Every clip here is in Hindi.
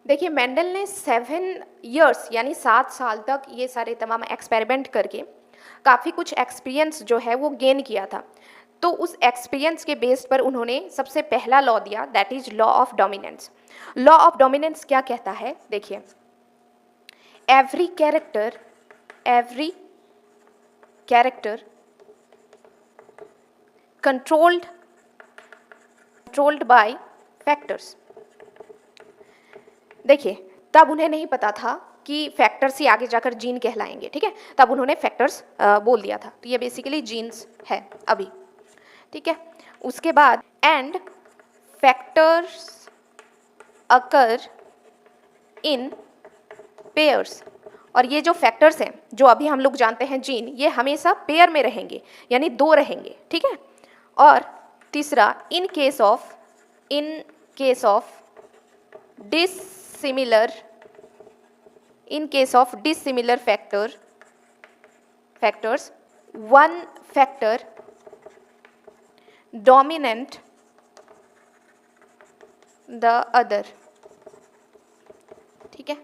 देखिए, मेंडल ने 7 इयर्स यानी 7 साल तक ये सारे तमाम एक्सपेरिमेंट करके काफ़ी कुछ एक्सपीरियंस जो है वो गेन किया था। तो उस एक्सपीरियंस के बेस पर उन्होंने सबसे पहला लॉ दिया, that is law of dominance. Law of dominance क्या कहता है, देखिए, every character controlled by factors. देखिए, तब उन्हें नहीं पता था कि फैक्टर्स ही आगे जाकर जीन कहलाएंगे, ठीक है, तब उन्होंने फैक्टर्स बोल दिया था। तो ये बेसिकली जीन्स है अभी, ठीक है। उसके बाद and factors occur in pairs, और ये जो फैक्टर्स हैं जो अभी हम लोग जानते हैं जीन, ये हमेशा पेयर में रहेंगे यानी 2 रहेंगे, ठीक है। और तीसरा, in case of dissimilar factors, one factor dominant the other, ठीक है।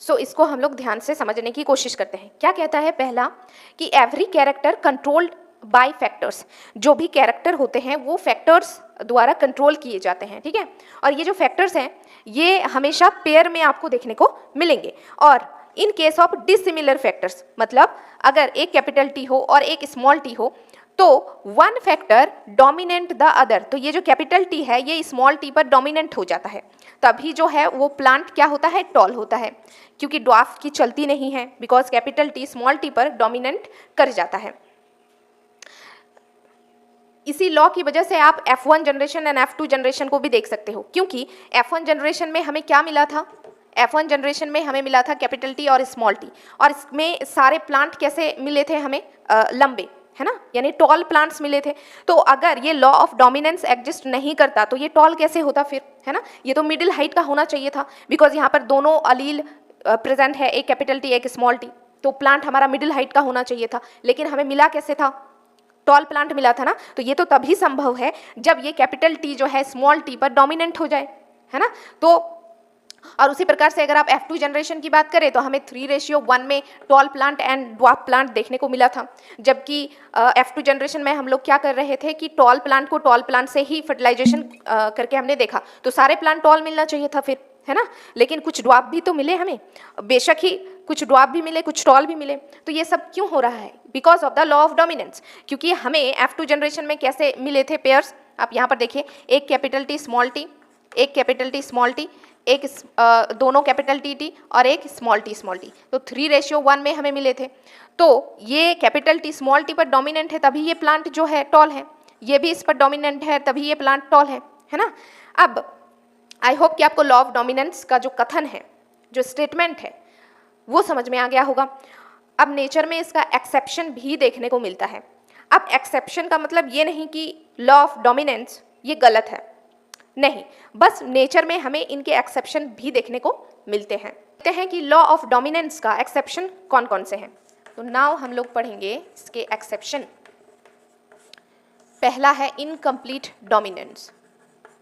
सो इसको हम लोग ध्यान से समझने की कोशिश करते हैं। क्या कहता है पहला, कि every character controlled by factors, जो भी कैरेक्टर होते हैं वो फैक्टर्स द्वारा कंट्रोल किए जाते हैं, ठीक है। और ये जो फैक्टर्स हैं ये हमेशा पेयर में आपको देखने को मिलेंगे। और in case of dissimilar factors, मतलब अगर एक कैपिटल टी हो और एक स्मॉल टी हो तो one factor dominant the other, तो ये जो कैपिटल टी है ये स्मॉल टी पर डोमिनेंट हो जाता है, तभी जो है वो प्लांट क्या होता है, टॉल होता है, क्योंकि ड्वार्फ की चलती नहीं है, because capital T small T पर डोमिनेंट कर जाता है। इसी लॉ की वजह से आप F1 generation and F2 generation को भी देख सकते हो, क्योंकि F1 जनरेशन में हमें क्या मिला था, F1 जनरेशन में हमें मिला था कैपिटल टी और स्मॉल टी, और इसमें सारे प्लांट कैसे मिले थे हमें, लंबे, है ना, यानी टॉल प्लांट्स मिले थे। तो अगर ये लॉ ऑफ डोमिनेंस एग्जिस्ट नहीं करता तो ये टॉल कैसे होता फिर, है ना, ये तो मिडिल हाइट का होना चाहिए था, बिकॉज यहाँ पर दोनों अलील प्रेजेंट है, एक कैपिटल टी एक स्मॉल टी, तो प्लांट हमारा मिडिल हाइट का होना चाहिए था, लेकिन हमें मिला कैसे था, टॉल प्लांट मिला था ना। तो ये तो तभी संभव है जब ये कैपिटल टी जो है स्मॉल टी पर डोमिनेंट हो जाए, है ना। तो और उसी प्रकार से अगर आप F2 जनरेशन की बात करें तो हमें 3:1 में tall plant and dwarf plant देखने को मिला था, जबकि F2 जनरेशन में हम लोग क्या कर रहे थे कि टॉल प्लांट को टॉल प्लांट से ही फर्टिलाइजेशन करके हमने देखा, तो सारे प्लांट टॉल मिलना चाहिए था फिर, है ना, लेकिन कुछ ड्वार्फ भी तो मिले हमें, बेशक ही कुछ ड्वार्फ भी मिले कुछ टॉल भी मिले। तो ये सब क्यों हो रहा है, because of the law of dominance, क्योंकि हमें F2 जनरेशन में कैसे मिले थे पेयर्स, आप यहाँ पर देखिए, एक कैपिटल टी स्मॉल टी, एक कैपिटल टी स्मॉल टी, एक दोनों कैपिटल टी टी और एक स्मॉल टी, तो 3:1 में हमें मिले थे। तो ये कैपिटल टी स्मॉल टी पर डोमिनेंट है तभी ये प्लांट जो है टॉल है, ये भी इस पर डोमिनेंट है तभी ये प्लांट टॉल है ना। अब आई होप कि आपको लॉ ऑफ डोमिनेंस का जो कथन है, जो स्टेटमेंट है, वो समझ में आ गया होगा। अब नेचर में इसका एक्सेप्शन भी देखने को मिलता है। अब एक्सेप्शन का मतलब ये नहीं कि लॉ ऑफ डोमिनेंस ये गलत है, नहीं, बस नेचर में हमें इनके एक्सेप्शन भी देखने को मिलते हैं। देखते हैं कि लॉ ऑफ डोमिनेंस का एक्सेप्शन कौन कौन से हैं। तो नाउ हम लोग पढ़ेंगे इसके एक्सेप्शन। पहला है इनकम्प्लीट डोमिनेंस,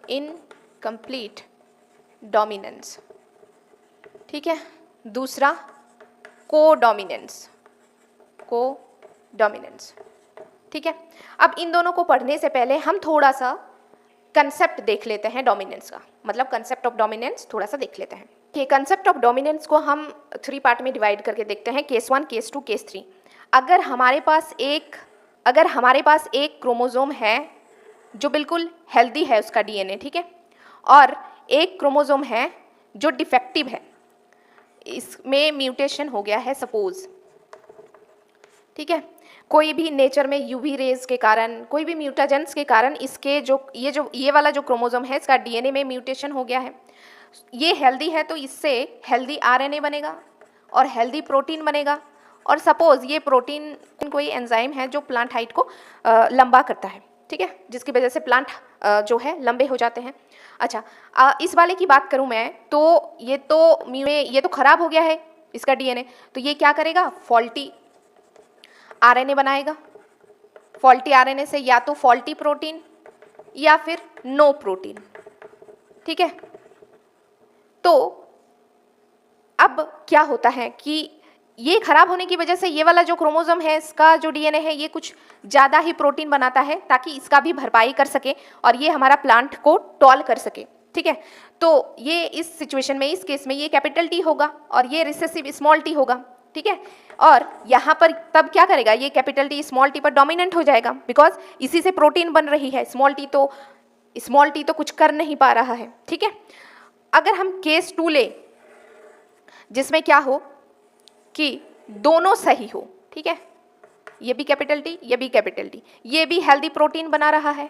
इनकम्प्लीट डोमिनेंस, ठीक है। दूसरा कोडोमिनेंस, कोडोमिनेंस, ठीक है। अब इन दोनों को पढ़ने से पहले हम थोड़ा सा कंसेप्ट देख लेते हैं डोमिनेंस का, मतलब कंसेप्ट ऑफ डोमिनेंस थोड़ा सा देख लेते हैं। कि कंसेप्ट ऑफ डोमिनेंस को हम 3 पार्ट में डिवाइड करके देखते हैं, केस 1, केस 2, केस 3। अगर हमारे पास एक क्रोमोसोम है जो बिल्कुल हेल्दी है उसका डीएनए, ठीक है, और एक क्रोमोसोम है जो डिफेक्टिव है, इसमें म्यूटेशन हो गया है सपोज, ठीक है, कोई भी नेचर में यूवी रेज के कारण, कोई भी म्यूटाजेंस के कारण इसके ये वाला जो क्रोमोसोम है इसका डीएनए में म्यूटेशन हो गया है। ये हेल्दी है तो इससे हेल्दी आरएनए बनेगा और हेल्दी प्रोटीन बनेगा, और सपोज ये प्रोटीन कोई एंजाइम है जो प्लांट हाइट को लंबा करता है, ठीक है, जिसकी वजह से प्लांट जो है लंबे हो जाते हैं। अच्छा, इस वाले की बात करूं मैं तो ये तो खराब हो गया है इसका डीएनए, तो ये क्या करेगा, फॉल्टी आरएनए बनाएगा। फॉल्टी आरएनए से या तो फॉल्टी प्रोटीन या फिर नो प्रोटीन, ठीक है। तो अब क्या होता है कि ये खराब होने की वजह से ये वाला जो क्रोमोसोम है, इसका जो डीएनए है, ये कुछ ज़्यादा ही प्रोटीन बनाता है ताकि इसका भी भरपाई कर सके और ये हमारा प्लांट को टॉल कर सके, ठीक है। तो ये इस सिचुएशन में, इस केस में ये कैपिटल टी होगा और ये रिसेसिव स्मॉल टी होगा, ठीक है। और यहाँ पर तब क्या करेगा, ये कैपिटल टी स्मॉल टी पर डोमिनेंट हो जाएगा, बिकॉज इसी से प्रोटीन बन रही है। स्मॉल टी तो कुछ कर नहीं पा रहा है, ठीक है। अगर हम केस 2 ले जिसमें क्या हो कि दोनों सही हो, ठीक है, ये भी कैपिटल टी, ये भी कैपिटल टी, ये भी हेल्दी प्रोटीन बना रहा है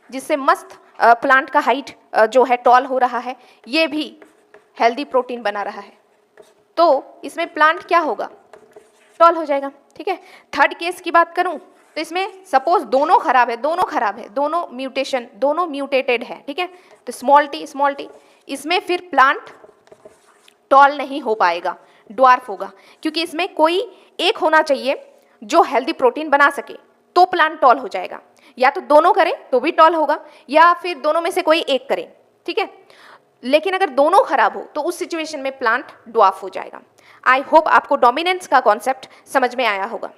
जिससे मस्त प्लांट का हाइट जो है टॉल हो रहा है, ये भी हेल्दी प्रोटीन बना रहा है, तो इसमें प्लांट क्या होगा, टॉल हो जाएगा, ठीक है। थर्ड केस की बात करूं तो इसमें सपोज दोनों खराब है, दोनों म्यूटेशन, दोनों म्यूटेटेड है, ठीक है। तो स्मॉल टी, इसमें फिर प्लांट टॉल नहीं हो पाएगा, ड्वार्फ होगा, क्योंकि इसमें कोई एक होना चाहिए जो हेल्दी प्रोटीन बना सके, तो प्लांट टॉल हो जाएगा। या तो दोनों करें तो भी टॉल होगा, या फिर दोनों में से कोई एक करें, ठीक है। लेकिन अगर दोनों खराब हो तो उस सिचुएशन में प्लांट ड्वार्फ हो जाएगा। आई होप आपको डोमिनेंस का कॉन्सेप्ट समझ में आया होगा।